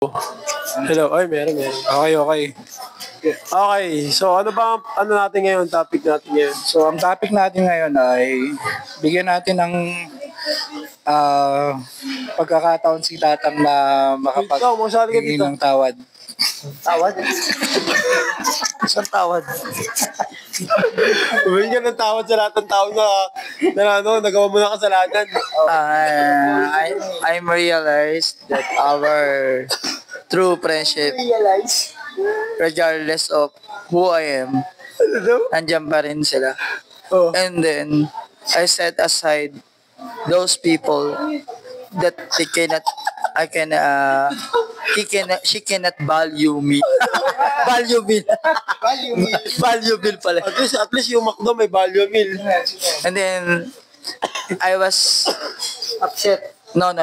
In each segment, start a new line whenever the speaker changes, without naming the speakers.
Hello, ay meron. Okay. Okay, so ano ba ano natin ngayon, topic natin ngayon?
So, ang topic natin ngayon ay bigyan natin ng pagkakataon si Tatang na
Ikaw, magsali ka
makapag-hingi
dito.
ng tawad.
Tawad?
Isang tawad.
Huwag ka ng tawad sa lahat ng tao na nagawa mo ng kasalanan.
I'm realized that our true friendship, regardless of who I am, andyan pa rin sila.
Oh.
And then, I set aside those people that she cannot value me. Valuable pala.
At least yung McDo may value meal.
And then, I was
Upset.
No.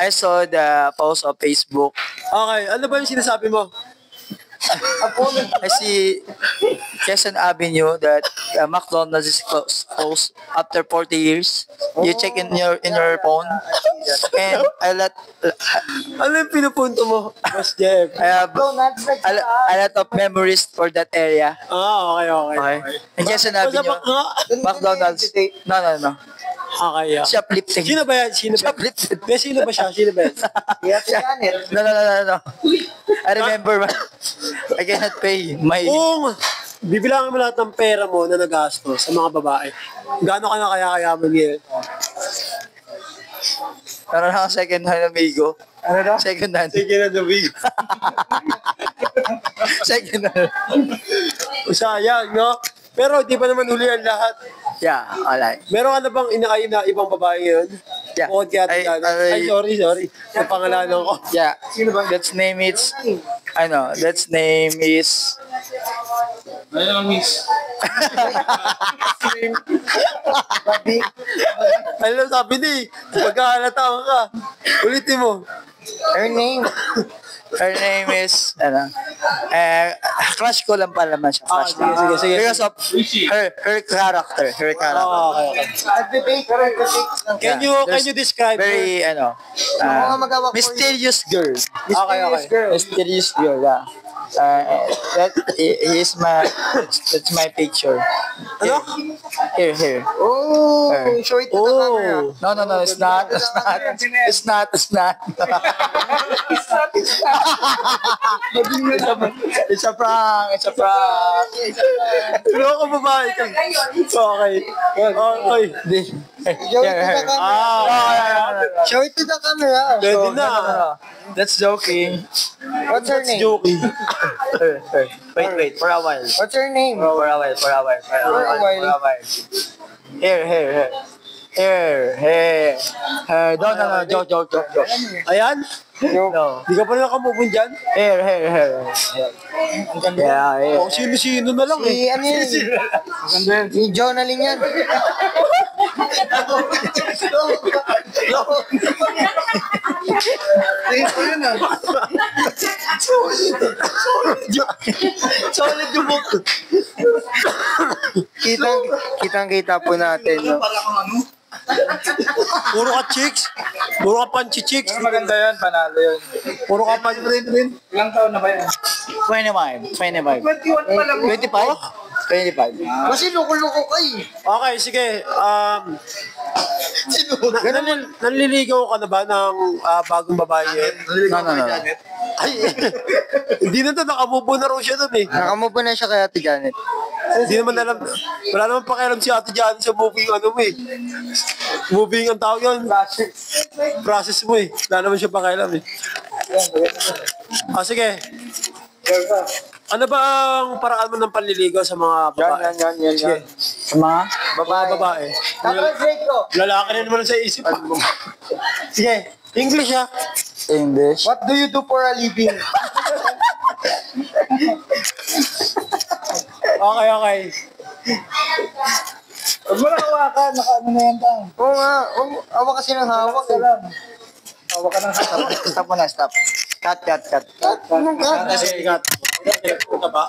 I saw the post of Facebook.
Okay, ano ba yung sinasabi mo?
I see Quezon Avenue that McDonald's is closed after 40 years. You check in your phone, and
Ano yung pinupunto mo, Boss Jeff?
I have a lot of memories for that area.
Okay.
Okay. In Quezon
Basta
Avenue, McDonald's. No.
Okay, yeah.
Shoplifting.
Sino ba yan?
Shoplifting.
Sino ba siya?
No. I remember, I cannot pay my...
Kung bibilangin mo lahat ng pera mo na nagasto sa mga babae, gaano ka na kaya-kayaman ngayon?
Ano na second hand amigo?
Ano na?
Second hand.
Sige na, David.
Second hand.
Sayang, no? Pero di pa naman huli ang lahat.
Yeah, alright.
Meron ka na bang inakain na ibang babae ngayon?
Yeah.
Bukod kaya ay, sorry. Ang pangalanan ko.
Yeah. That's name is
Alam, sabi ni, magkahalata ka. Ulitin mo.
Her name is crush ko lang pala man siya. Crush ko.
sige.
Because of her character.
Okay.
Yeah,
Can you describe her?
very mysterious girl.
Okay.
Mysterious girl, yeah. That's my picture.
Ano?
Here.
Oh, show it to the camera.
No, it's not. It's not. It's a prank.
Ano ka babae ka? Okay.
Here.
Show it to the camera.
Pwede na.
That's joking.
What's her name?
Joking.
Wait, for a while.
What's her name?
For a while. Here. No, joke.
Ayan?
No.
Di ka pa na nakamove dyan?
Here. Yeah.
O, sino-sino na lang eh.
Si ano yun? Si Jonalyn yan.
Solid yung book.
Kitang-kita po natin. No?
Puro ka chicks. Puro ka panchi chicks.
Maganda yan, panalo yun.
Puro ka panchi rin.
Ilang taon na ba yan? 25.
21 pa lang.
25?
Kasi loko-loko ka eh.
Okay, sige. Nanliligaw ka na ba ng bagong babae ngayon?
No.
Ay, hindi na to. Nakamubo na raw siya dun eh.
Nakamubo na siya kay Ate Janet.
Hindi naman alam. Wala naman pakialam si Ate Jan sa moving ano mo eh. Moving ang tawag yun. Process mo eh. Wala naman siya pakialam eh. Sige. Ano ba ang paraan mo ng panliligaw sa mga babae?
Yan.
Sige.
Sa mga?
Babae.
Translate ko.
Lalaki na naman sa isip. Sige. English ha.
English.
What do you do for a living?
Okay.
Huwag mo na hawakan. Naka-ano na yan tayo.
Oo nga. Awa kasi ng hawak.
Hawak ka ng stop mo na, stop. Cut.
Anong ka?
Sige, cut. Ito ba?